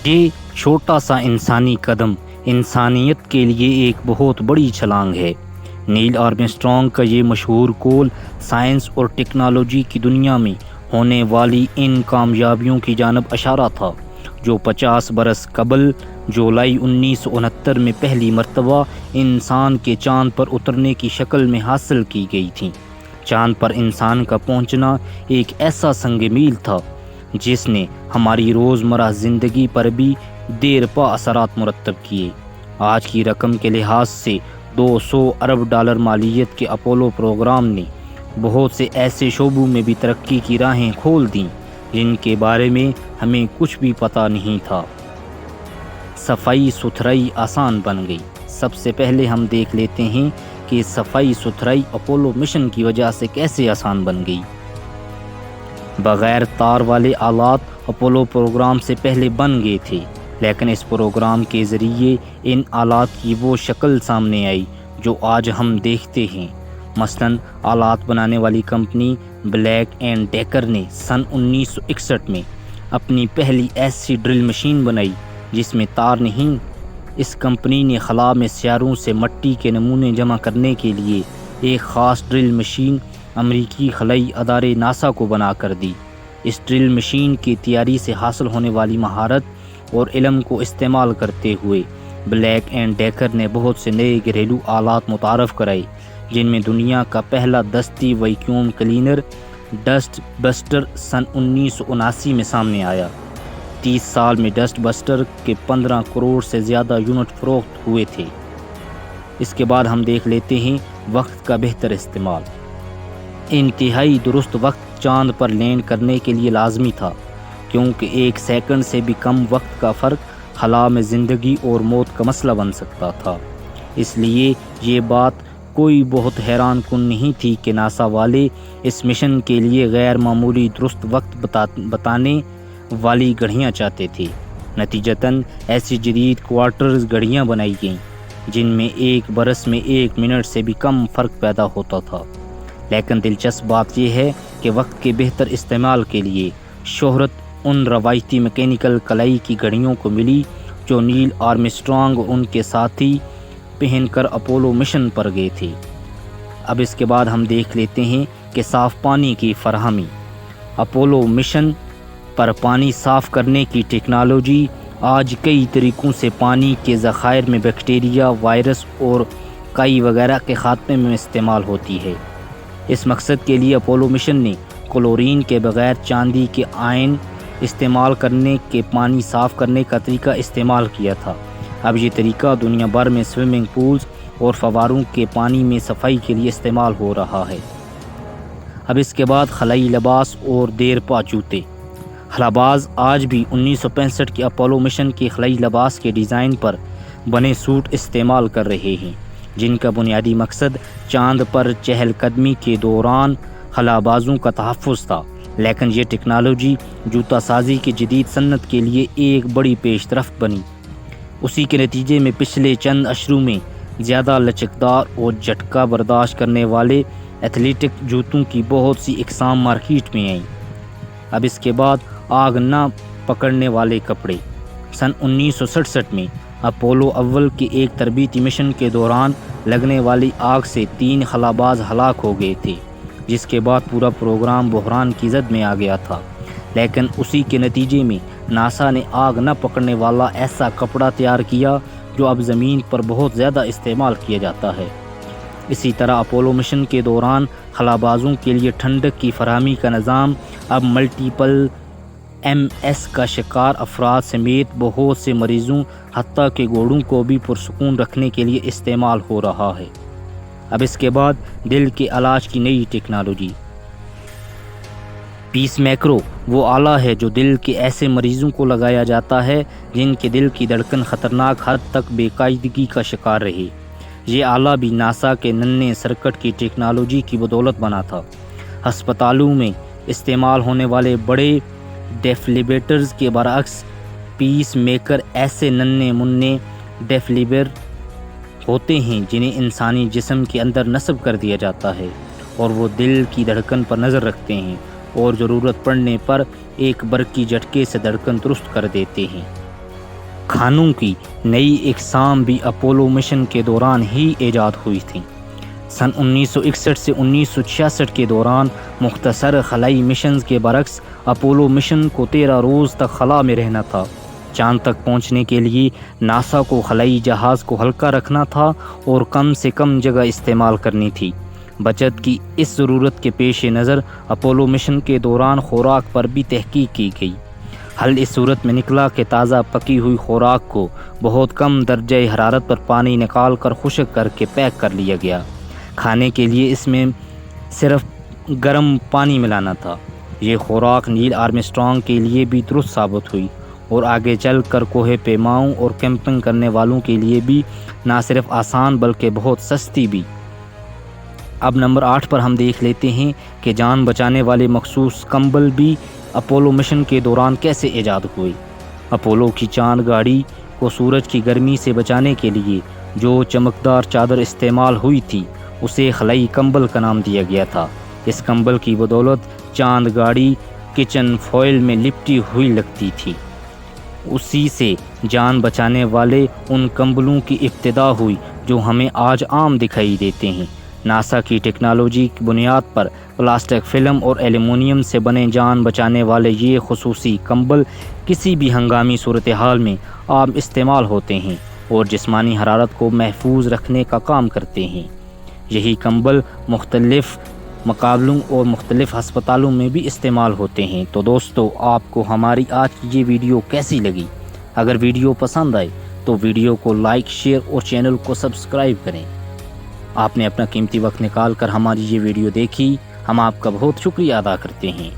یہ چھوٹا سا انسانی قدم انسانیت کے لیے ایک بہت بڑی چھلانگ ہے۔ نیل آرمسٹرانگ کا یہ مشہور قول سائنس اور ٹیکنالوجی کی دنیا میں ہونے والی ان کامیابیوں کی جانب اشارہ تھا جو 50 برس قبل جولائی 1969 میں پہلی مرتبہ انسان کے چاند پر اترنے کی شکل میں حاصل کی گئی تھیں۔ چاند پر انسان کا پہنچنا ایک ایسا سنگ میل تھا جس نے ہماری روزمرہ زندگی پر بھی دیر پا اثرات مرتب کیے۔ آج کی رقم کے لحاظ سے $200 ارب مالیت کے اپولو پروگرام نے بہت سے ایسے شعبوں میں بھی ترقی کی راہیں کھول دیں جن کے بارے میں ہمیں کچھ بھی پتہ نہیں تھا۔ صفائی ستھرائی آسان بن گئی۔ سب سے پہلے ہم دیکھ لیتے ہیں کہ صفائی ستھرائی اپولو مشن کی وجہ سے کیسے آسان بن گئی۔ بغیر تار والے آلات اپولو پروگرام سے پہلے بن گئے تھے، لیکن اس پروگرام کے ذریعے ان آلات کی وہ شکل سامنے آئی جو آج ہم دیکھتے ہیں۔ مثلاً آلات بنانے والی کمپنی بلیک اینڈ ڈیکر نے سن 1961 میں اپنی پہلی ایسی ڈرل مشین بنائی جس میں تار نہیں۔ اس کمپنی نے خلا میں سیاروں سے مٹی کے نمونے جمع کرنے کے لیے ایک خاص ڈرل مشین امریکی خلائی ادارے ناسا کو بنا کر دی۔ اس ڈرل مشین کی تیاری سے حاصل ہونے والی مہارت اور علم کو استعمال کرتے ہوئے بلیک اینڈ ڈیکر نے بہت سے نئے گھریلو آلات متعارف کرائے، جن میں دنیا کا پہلا دستی ویکیوم کلینر ڈسٹ بسٹر سن 1979 میں سامنے آیا۔ 30 سال میں ڈسٹ بسٹر کے 15 کروڑ سے زیادہ یونٹ فروخت ہوئے تھے۔ اس کے بعد ہم دیکھ لیتے ہیں وقت کا بہتر استعمال۔ انتہائی درست وقت چاند پر لینڈ کرنے کے لیے لازمی تھا، کیونکہ 1 سیکنڈ سے بھی کم وقت کا فرق خلا میں زندگی اور موت کا مسئلہ بن سکتا تھا۔ اس لیے یہ بات کوئی بہت حیران کن نہیں تھی کہ ناسا والے اس مشن کے لیے غیر معمولی درست وقت بتانے والی گھڑیاں چاہتے تھے۔ نتیجتاً ایسی جدید کوارٹرز گھڑیاں بنائی گئیں جن میں 1 برس میں 1 منٹ سے بھی کم فرق پیدا ہوتا تھا۔ لیکن دلچسپ بات یہ ہے کہ وقت کے بہتر استعمال کے لیے شہرت ان روایتی میکینیکل کلائی کی گھڑیوں کو ملی جو نیل آرمسٹرانگ اور ان کے ساتھی پہن کر اپولو مشن پر گئے تھے۔ اب اس کے بعد ہم دیکھ لیتے ہیں کہ صاف پانی کی فراہمی۔ اپولو مشن پر پانی صاف کرنے کی ٹیکنالوجی آج کئی طریقوں سے پانی کے ذخائر میں بیکٹیریا، وائرس اور کائی وغیرہ کے خاتمے میں استعمال ہوتی ہے۔ اس مقصد کے لیے اپولو مشن نے کلورین کے بغیر چاندی کے آئن استعمال کرنے کے پانی صاف کرنے کا طریقہ استعمال کیا تھا۔ اب یہ طریقہ دنیا بھر میں سوئمنگ پولز اور فواروں کے پانی میں صفائی کے لیے استعمال ہو رہا ہے۔ اب اس کے بعد خلائی لباس اور دیر پا جوتے۔ خلاباز آج بھی 1965 کے اپولو مشن کے خلائی لباس کے ڈیزائن پر بنے سوٹ استعمال کر رہے ہیں، جن کا بنیادی مقصد چاند پر چہل قدمی کے دوران خلابازوں کا تحفظ تھا۔ لیکن یہ ٹیکنالوجی جوتا سازی کی جدید صنعت کے لیے ایک بڑی پیش رفت بنی۔ اسی کے نتیجے میں پچھلے چند اشروں میں زیادہ لچکدار اور جھٹکا برداشت کرنے والے ایتھلیٹک جوتوں کی بہت سی اقسام مارکیٹ میں آئیں۔ اب اس کے بعد آگ نہ پکڑنے والے کپڑے۔ سن 1967 میں اپولو اول کے ایک تربیتی مشن کے دوران لگنے والی آگ سے 3 خلاباز ہلاک ہو گئے تھے، جس کے بعد پورا پروگرام بحران کی زد میں آ گیا تھا۔ لیکن اسی کے نتیجے میں ناسا نے آگ نہ پکڑنے والا ایسا کپڑا تیار کیا جو اب زمین پر بہت زیادہ استعمال کیا جاتا ہے۔ اسی طرح اپولو مشن کے دوران خلابازوں کے لیے ٹھنڈک کی فراہمی کا نظام اب ملٹیپل MS کا شکار افراد سمیت بہت سے مریضوں حتیٰ کہ گھوڑوں کو بھی پرسکون رکھنے کے لیے استعمال ہو رہا ہے۔ اب اس کے بعد دل کے علاج کی نئی ٹیکنالوجی۔ پیس میکرو وہ آلہ ہے جو دل کے ایسے مریضوں کو لگایا جاتا ہے جن کے دل کی دھڑکن خطرناک حد تک بے قاعدگی کا شکار رہی۔ یہ آلہ بھی ناسا کے ننھے سرکٹ کی ٹیکنالوجی کی بدولت بنا تھا۔ ہسپتالوں میں استعمال ہونے والے بڑے ڈیفلیبریٹرز کے برعکس پیس میکر ایسے ننھے منھے ڈیفلیبر ہوتے ہیں جنہیں انسانی جسم کے اندر نصب کر دیا جاتا ہے اور وہ دل کی دھڑکن پر نظر رکھتے ہیں اور ضرورت پڑنے پر ایک برقی جھٹکے سے دھڑکن درست کر دیتے ہیں۔ کھانوں کی نئی اقسام بھی اپولو مشن کے دوران ہی ایجاد ہوئی تھیں۔ سن 1961 سے 1966 کے دوران مختصر خلائی مشنز کے برعکس اپولو مشن کو 13 روز تک خلا میں رہنا تھا۔ چاند تک پہنچنے کے لیے ناسا کو خلائی جہاز کو ہلکا رکھنا تھا اور کم سے کم جگہ استعمال کرنی تھی۔ بچت کی اس ضرورت کے پیش نظر اپولو مشن کے دوران خوراک پر بھی تحقیق کی گئی۔ حل اس صورت میں نکلا کہ تازہ پکی ہوئی خوراک کو بہت کم درجہ حرارت پر پانی نکال کر خشک کر کے پیک کر لیا گیا۔ کھانے کے لیے اس میں صرف گرم پانی ملانا تھا۔ یہ خوراک نیل آرمسٹرانگ کے لیے بھی درست ثابت ہوئی اور آگے چل کر کوہ پیماؤں اور کیمپنگ کرنے والوں کے لیے بھی نہ صرف آسان بلکہ بہت سستی بھی۔ اب نمبر 8 پر ہم دیکھ لیتے ہیں کہ جان بچانے والے مخصوص کمبل بھی اپولو مشن کے دوران کیسے ایجاد ہوئے۔ اپولو کی چاند گاڑی کو سورج کی گرمی سے بچانے کے لیے جو چمکدار چادر استعمال ہوئی تھی اسے خلائی کمبل کا نام دیا گیا تھا۔ اس کمبل کی بدولت چاند گاڑی کچن فوائل میں لپٹی ہوئی لگتی تھی۔ اسی سے جان بچانے والے ان کمبلوں کی ابتدا ہوئی جو ہمیں آج عام دکھائی دیتے ہیں۔ ناسا کی ٹیکنالوجی کی بنیاد پر پلاسٹک فلم اور ایلومینیم سے بنے جان بچانے والے یہ خصوصی کمبل کسی بھی ہنگامی صورتحال میں عام استعمال ہوتے ہیں اور جسمانی حرارت کو محفوظ رکھنے کا کام کرتے ہیں۔ یہی کمبل مختلف مقابلوں اور مختلف ہسپتالوں میں بھی استعمال ہوتے ہیں۔ تو دوستو، آپ کو ہماری آج کی یہ ویڈیو کیسی لگی؟ اگر ویڈیو پسند آئے تو ویڈیو کو لائک، شیئر اور چینل کو سبسکرائب کریں۔ آپ نے اپنا قیمتی وقت نکال کر ہماری یہ ویڈیو دیکھی، ہم آپ کا بہت شکریہ ادا کرتے ہیں۔